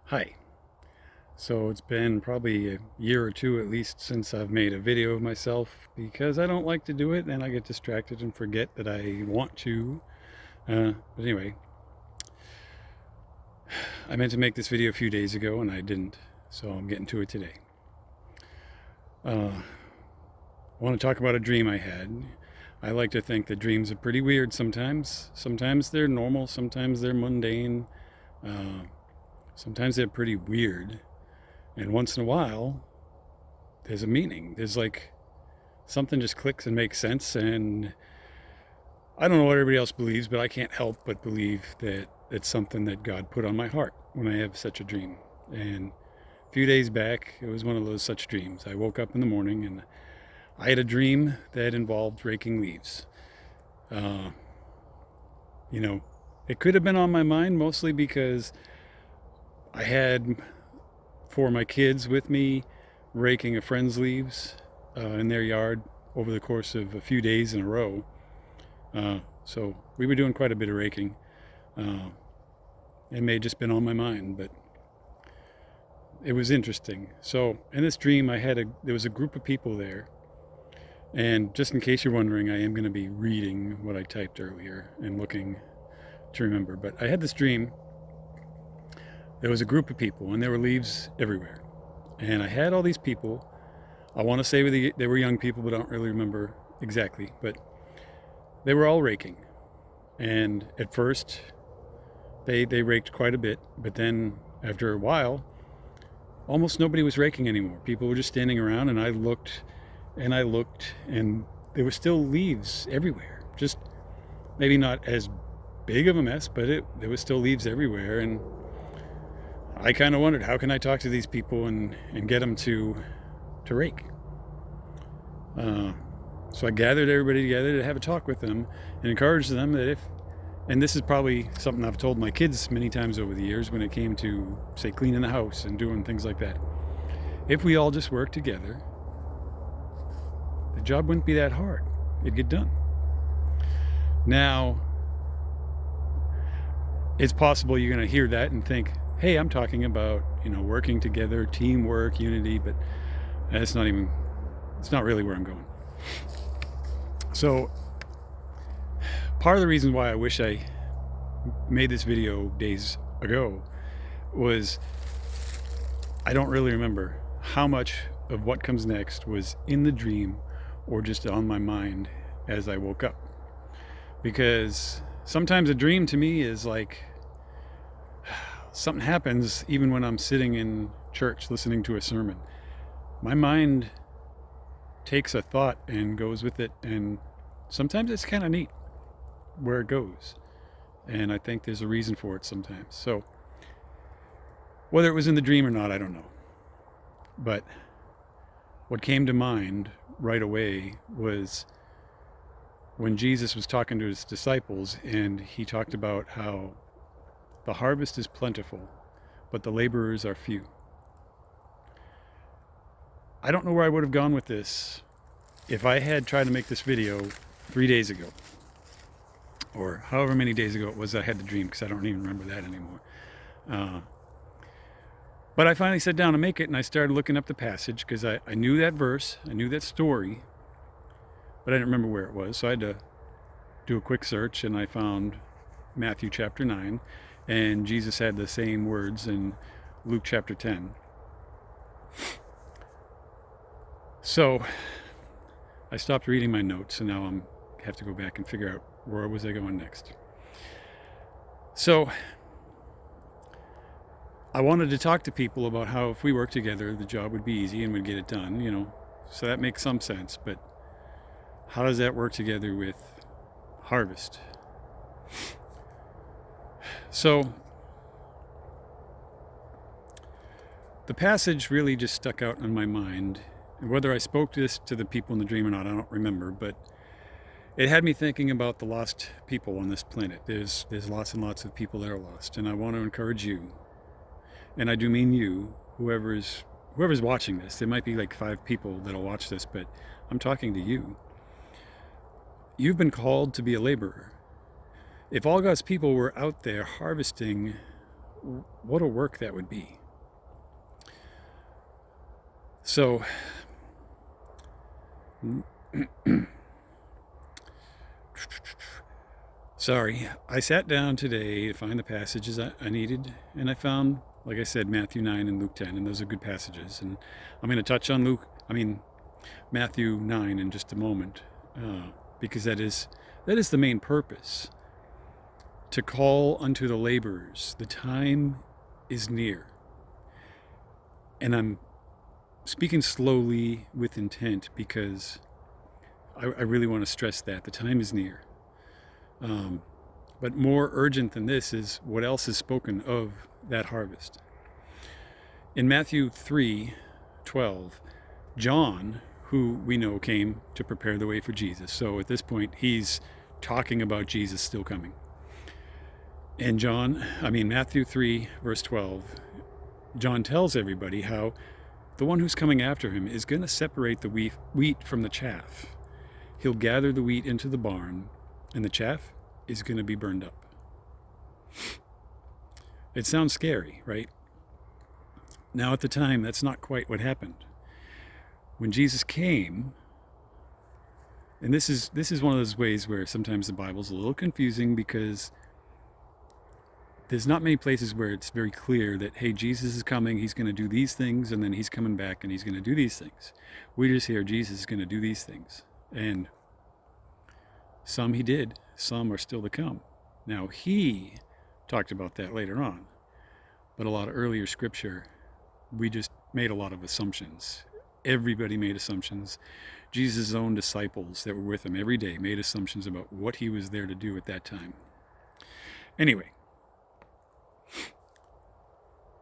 Hi. So it's been probably a year or two at least since I've made a video of myself because I don't like to do it and I get distracted and forget that I want to. But anyway, I meant to make this video a few days ago and I didn't, so I'm getting to it today. I want to talk about a dream I had. I like to think that dreams are pretty weird sometimes. Sometimes they're normal, sometimes they're mundane, uh, sometimes they're pretty weird. And once in a while, there's a meaning. There's like something just clicks and makes sense. And I don't know what everybody else believes, but I can't help but believe that it's something that God put on my heart when I have such a dream. And a few days back, it was one of those such dreams. I woke up in the morning and I had a dream that involved raking leaves. Uh, you know, it could have been on my mind mostly because I had four of my kids with me raking a friend's leaves in their yard over the course of a few days in a row. So we were doing quite a bit of raking. It may have just been on my mind, but it was interesting. So in this dream, there was a group of people there. And just in case you're wondering, I am going to be reading what I typed earlier and looking to remember. But I had this dream. There was a group of people, and there were leaves everywhere. And I had all these people. I want to say they were young people, but I don't really remember exactly. But they were all raking. And at first, they raked quite a bit. But then after a while, almost nobody was raking anymore. People were just standing around, and I looked, and there were still leaves everywhere. Just maybe not as big of a mess, but there was still leaves everywhere. And I kind of wondered, how can I talk to these people and get them to rake? So I gathered everybody together to have a talk with them and encourage them that and this is probably something I've told my kids many times over the years when it came to, say, cleaning the house and doing things like that. If we all just worked together, the job wouldn't be that hard. It'd get done. Now, it's possible you're going to hear that and think, hey, I'm talking about, working together, teamwork, unity, but it's not really where I'm going. So part of the reason why I wish I made this video days ago was I don't really remember how much of what comes next was in the dream or just on my mind as I woke up. Because sometimes a dream to me is like something happens even when I'm sitting in church listening to a sermon. My mind takes a thought and goes with it, and sometimes it's kind of neat where it goes, and I think there's a reason for it sometimes. So whether it was in the dream or not, I don't know, but what came to mind right away was when Jesus was talking to his disciples, and he talked about how the harvest is plentiful, but the laborers are few. I don't know where I would have gone with this if I had tried to make this video 3 days ago, or however many days ago it was I had the dream, because I don't even remember that anymore. But I finally sat down to make it, and I started looking up the passage, because I knew that verse, I knew that story, but I didn't remember where it was, so I had to do a quick search, and I found Matthew chapter 9, and Jesus had the same words in Luke chapter 10. So I stopped reading my notes, and now I have to go back and figure out where was I going next. So I wanted to talk to people about how if we work together, the job would be easy and we'd get it done, So that makes some sense, but how does that work together with harvest? So the passage really just stuck out in my mind. And whether I spoke this to the people in the dream or not, I don't remember, but it had me thinking about the lost people on this planet. There's lots and lots of people that are lost, and I want to encourage you, and I do mean you, whoever's watching this. There might be like 5 people that'll watch this, but I'm talking to you. You've been called to be a laborer. If all God's people were out there harvesting what a work that would be. So, sorry, I sat down today to find the passages I needed, and I found, like I said, Matthew 9 and Luke 10, and those are good passages. And I'm going to touch on Matthew 9 in just a moment, because that is the main purpose. To call unto the laborers, the time is near. And I'm speaking slowly with intent because I really want to stress that the time is near. But more urgent than this is what else is spoken of that harvest. In Matthew 3:12, John, who we know came to prepare the way for Jesus. So at this point, he's talking about Jesus still coming. And Matthew 3, verse 12, John tells everybody how the one who's coming after him is going to separate the wheat from the chaff. He'll gather the wheat into the barn, and the chaff is going to be burned up. It sounds scary, right? Now, at the time, that's not quite what happened. When Jesus came, and this is one of those ways where sometimes the Bible's a little confusing because there's not many places where it's very clear that, hey, Jesus is coming, he's going to do these things, and then he's coming back and he's going to do these things. We just hear Jesus is going to do these things. And some he did, some are still to come. Now, he talked about that later on, but a lot of earlier scripture, we just made a lot of assumptions. Everybody made assumptions. Jesus' own disciples that were with him every day made assumptions about what he was there to do at that time. Anyway,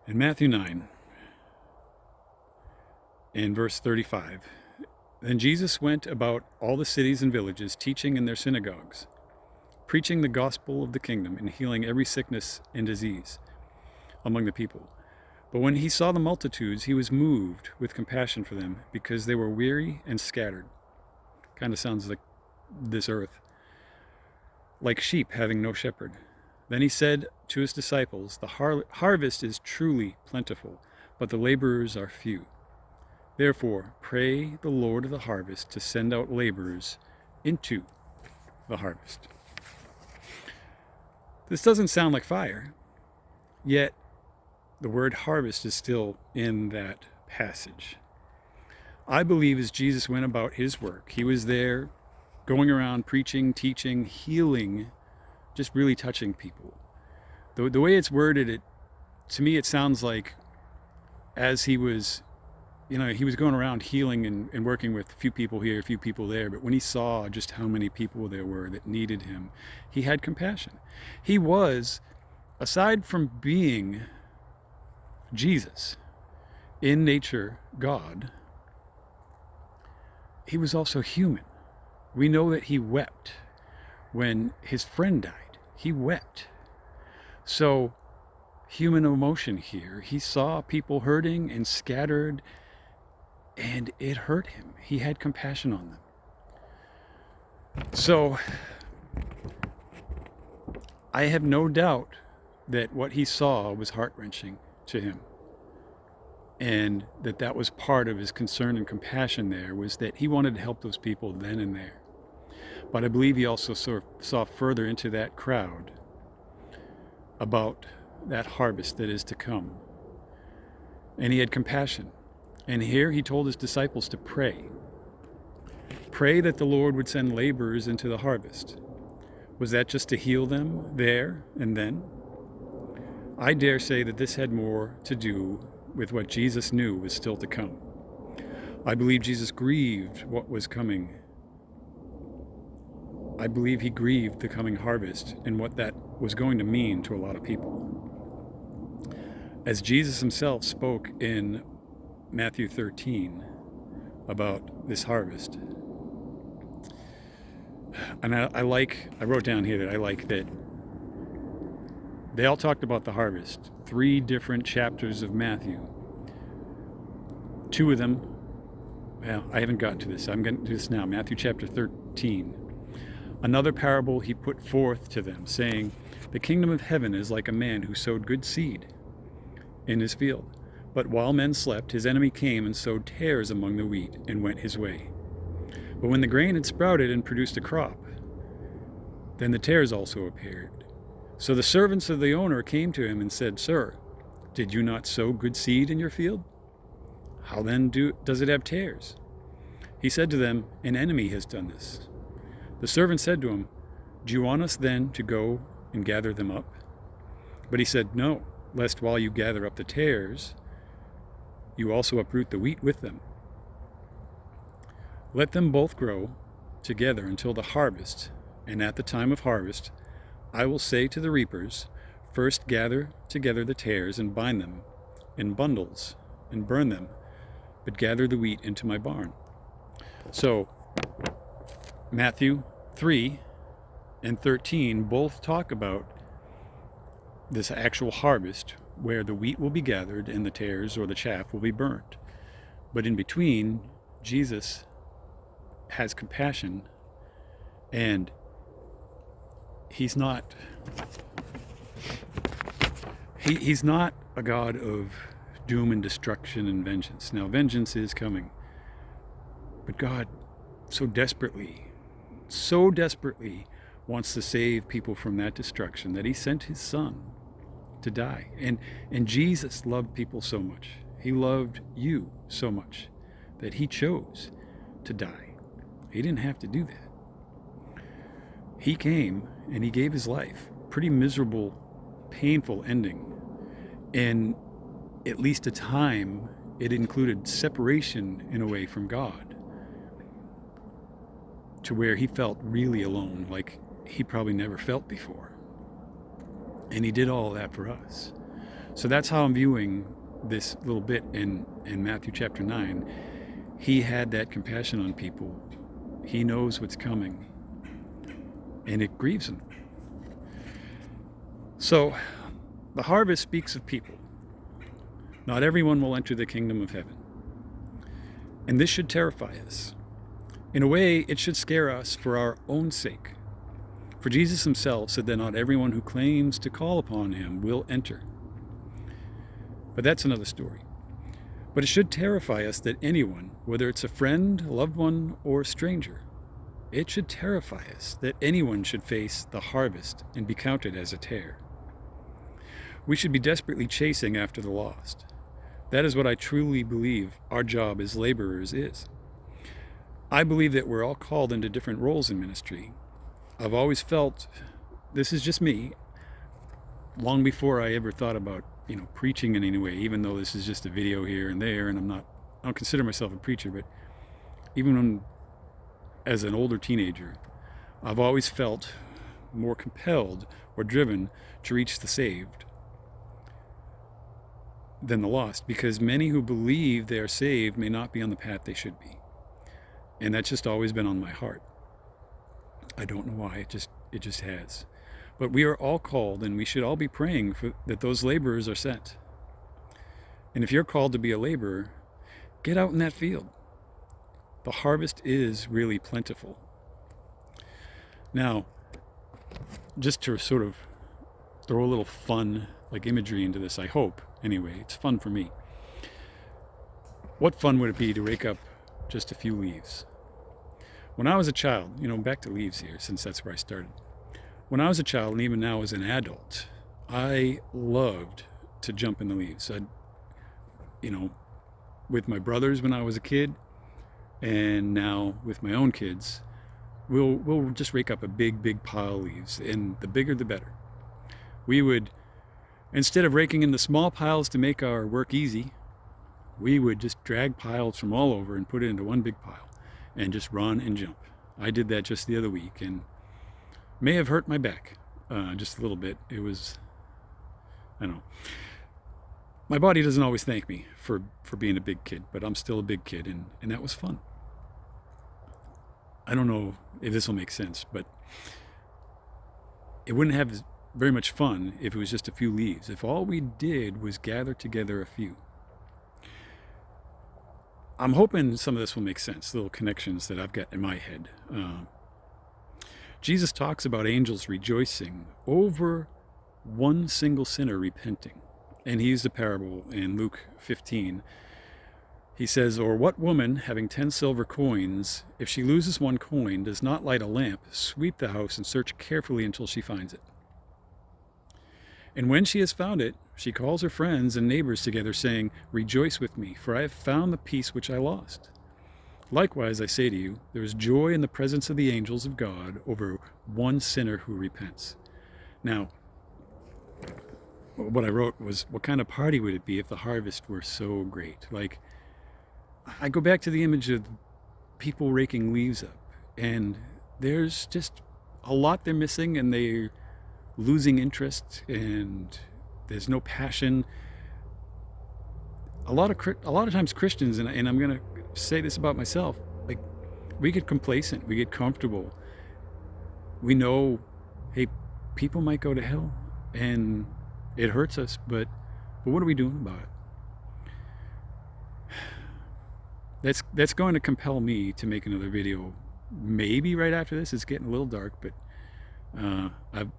in Matthew 9, in verse 35, then Jesus went about all the cities and villages, teaching in their synagogues, preaching the gospel of the kingdom, and healing every sickness and disease among the people. But when he saw the multitudes, he was moved with compassion for them, because they were weary and scattered. Kind of sounds like this earth. Like sheep having no shepherd. Then he said to his disciples, the harvest is truly plentiful, but the laborers are few. Therefore, pray the Lord of the harvest to send out laborers into the harvest. This doesn't sound like fire, yet the word harvest is still in that passage. I believe as Jesus went about his work, he was there going around preaching, teaching, healing, just really touching people. The way it's worded, to me it sounds like as he was going around healing and working with a few people here, a few people there, but when he saw just how many people there were that needed him, he had compassion. He was, aside from being Jesus, in nature God, he was also human. We know that he wept when his friend died. He wept. So, human emotion here. He saw people hurting and scattered, and it hurt him. He had compassion on them. So, I have no doubt that what he saw was heart-wrenching to him. And that was part of his concern and compassion there, was that he wanted to help those people then and there. But I believe he also saw further into that crowd about that harvest that is to come. And he had compassion. And here he told his disciples to pray. Pray that the Lord would send laborers into the harvest. Was that just to heal them there and then? I dare say that this had more to do with what Jesus knew was still to come. I believe Jesus grieved what was coming. I believe he grieved the coming harvest and what that was going to mean to a lot of people. As Jesus himself spoke in Matthew 13 about this harvest. And I wrote down here that I like that they all talked about the harvest. 3 different chapters of Matthew. 2 of them, well, I haven't gotten to this. I'm getting to this now. Matthew chapter 13. Another parable he put forth to them, saying, The kingdom of heaven is like a man who sowed good seed in his field. But while men slept, his enemy came and sowed tares among the wheat and went his way. But when the grain had sprouted and produced a crop, then the tares also appeared. So the servants of the owner came to him and said, Sir, did you not sow good seed in your field? How then does it have tares? He said to them, An enemy has done this. The servant said to him, Do you want us then to go and gather them up? But he said, No, lest while you gather up the tares, you also uproot the wheat with them. Let them both grow together until the harvest, and at the time of harvest, I will say to the reapers, First gather together the tares and bind them in bundles and burn them, but gather the wheat into my barn. So, Matthew 3 and 13 both talk about this actual harvest where the wheat will be gathered and the tares or the chaff will be burned. But in between, Jesus has compassion, and he's not a God of doom and destruction and vengeance. Now, vengeance is coming, but God so desperately wants to save people from that destruction that he sent his son to die. And Jesus loved people so much. He loved you so much that he chose to die. He didn't have to do that. He came and he gave his life. Pretty miserable, painful ending. And at least a time, it included separation in a way from God, to where he felt really alone, like he probably never felt before. And he did all of that for us. So that's how I'm viewing this little bit in Matthew chapter 9. He had that compassion on people. He knows what's coming, and it grieves him. So the harvest speaks of people. Not everyone will enter the kingdom of heaven. And this should terrify us. In a way, it should scare us for our own sake. For Jesus himself said that not everyone who claims to call upon him will enter. But that's another story. But it should terrify us that anyone, whether it's a friend, a loved one, or a stranger, it should terrify us that anyone should face the harvest and be counted as a tare. We should be desperately chasing after the lost. That is what I truly believe our job as laborers is. I believe that we're all called into different roles in ministry. I've always felt, this is just me, long before I ever thought about, preaching in any way, even though this is just a video here and there, and I don't consider myself a preacher, but even as an older teenager, I've always felt more compelled or driven to reach the saved than the lost, because many who believe they are saved may not be on the path they should be. And that's just always been on my heart. I don't know why, it just has. But we are all called, and we should all be praying that those laborers are sent. And if you're called to be a laborer, get out in that field. The harvest is really plentiful. Now, just to sort of throw a little fun, imagery into this, I hope, anyway, it's fun for me. What fun would it be to rake up just a few leaves? When I was a child, back to leaves here, since that's where I started. When I was a child, and even now as an adult, I loved to jump in the leaves. With my brothers when I was a kid, and now with my own kids, we'll just rake up a big pile of leaves, and the bigger the better. We would, instead of raking in the small piles to make our work easy, we would just drag piles from all over and put it into one big pile and just run and jump. I did that just the other week, and may have hurt my back just a little bit. It was, I don't know. My body doesn't always thank me for being a big kid, but I'm still a big kid, and that was fun. I don't know if this will make sense, but it wouldn't have very much fun if it was just a few leaves. If all we did was gather together a few. I'm hoping some of this will make sense, little connections that I've got in my head. Jesus talks about angels rejoicing over one single sinner repenting. And he used a parable in Luke 15. He says, "Or what woman, having 10 silver coins, if she loses one coin, does not light a lamp, sweep the house, and search carefully until she finds it? And when she has found it, she calls her friends and neighbors together, saying, 'Rejoice with me, for I have found the piece which I lost.' Likewise, I say to you, there is joy in the presence of the angels of God over one sinner who repents." Now, what I wrote was, what kind of party would it be if the harvest were so great? Like, I go back to the image of people raking leaves up, and there's just a lot they're missing, and they're losing interest, and there's no passion. A lot of times Christians, and I'm going to say this about myself, like, we get complacent, we get comfortable. We know, hey, people might go to hell, and it hurts us, but what are we doing about it? That's going to compel me to make another video, maybe right after this. It's getting a little dark, but I've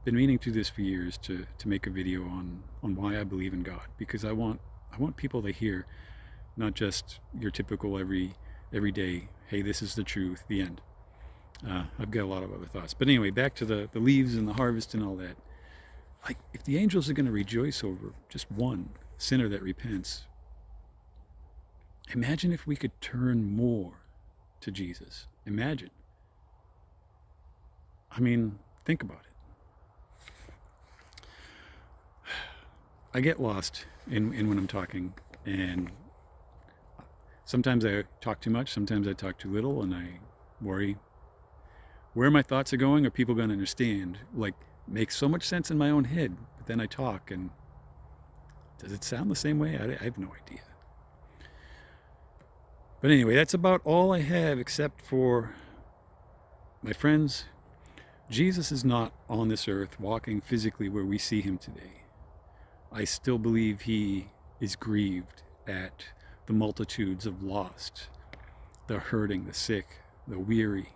been meaning to do this for years, to make a video on why I believe in God, because I want people to hear, not just your typical every day, hey, this is the truth, the end. I've got a lot of other thoughts, but anyway, back to the leaves and the harvest and all that. Like, if the angels are going to rejoice over just one sinner that repents, imagine if we could turn more to Jesus. Imagine. I mean, think about it. I get lost in when I'm talking, and sometimes I talk too much, sometimes I talk too little, and I worry where my thoughts are going. Are people going to understand? Like, makes so much sense in my own head, but then I talk, and does it sound the same way? I have no idea. But anyway, that's about all I have, except for, my friends, Jesus is not on this earth walking physically where we see him today. I still believe he is grieved at the multitudes of lost, the hurting, the sick, the weary.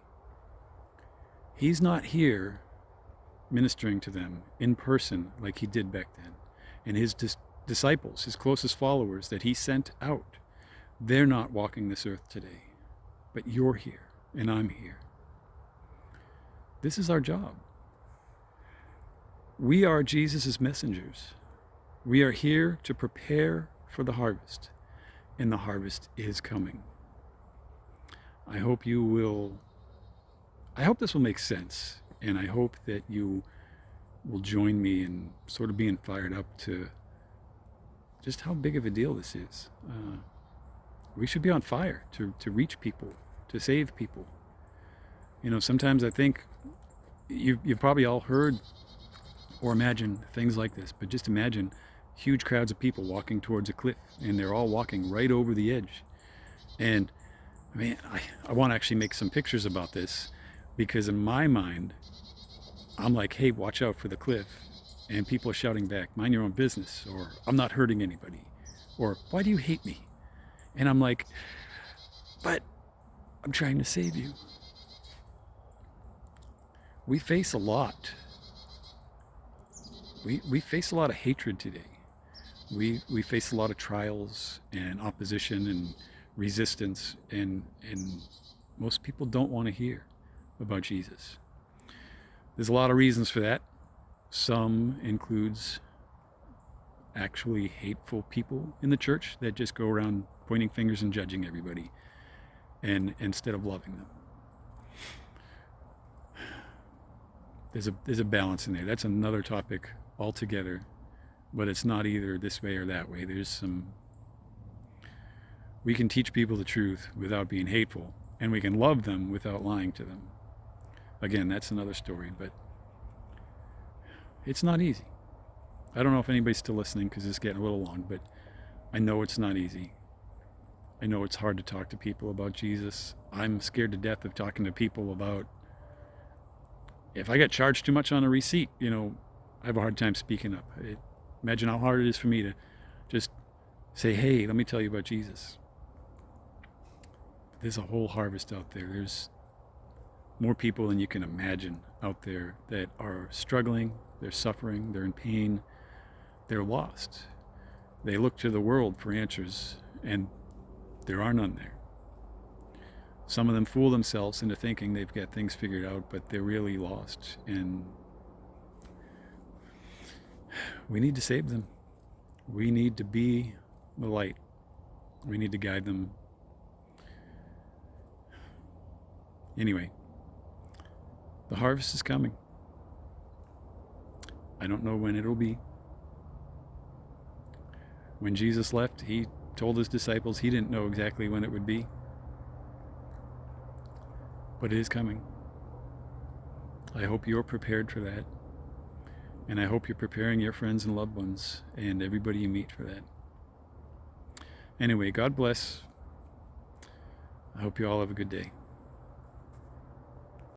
He's not here ministering to them in person like he did back then. And his disciples, his closest followers that he sent out, they're not walking this earth today. But you're here, and I'm here. This is our job. We are Jesus' messengers. We are here to prepare for the harvest, and the harvest is coming. I hope this will make sense, and I hope that you will join me in sort of being fired up to just how big of a deal this is. We should be on fire to reach people, to save people. You know, sometimes I think you've probably all heard or imagined things like this, but just imagine huge crowds of people walking towards a cliff, and they're all walking right over the edge. And I mean, I want to actually make some pictures about this, because in my mind, I'm like, hey, watch out for the cliff. And people are shouting back, mind your own business, or I'm not hurting anybody, or why do you hate me? And I'm like, but I'm trying to save you. We face a lot. We face a lot of hatred today. We face a lot of trials and opposition and resistance, and most people don't want to hear about Jesus. There's a lot of reasons for that. Some includes actually hateful people in the church that just go around pointing fingers and judging everybody, and instead of loving them. There's a balance in there. That's another topic altogether, but it's not either this way or that way. We can teach people the truth without being hateful, and we can love them without lying to them. Again, that's another story, but it's not easy. I don't know if anybody's still listening, because it's getting a little long, but I know it's not easy. I know it's hard to talk to people about Jesus. I'm scared to death of talking to people about, if I get charged too much on a receipt, I have a hard time speaking up. Imagine how hard it is for me to just say, hey, let me tell you about Jesus. There's a whole harvest out there. more people than you can imagine out there that are struggling, they're suffering, they're in pain, they're lost. They look to the world for answers, and there are none there. Some of them fool themselves into thinking they've got things figured out, but they're really lost, and we need to save them. We need to be the light. We need to guide them. Anyway, the harvest is coming. I don't know when it'll be. When Jesus left, he told his disciples he didn't know exactly when it would be. But it is coming. I hope you're prepared for that. And I hope you're preparing your friends and loved ones and everybody you meet for that. Anyway, God bless. I hope you all have a good day.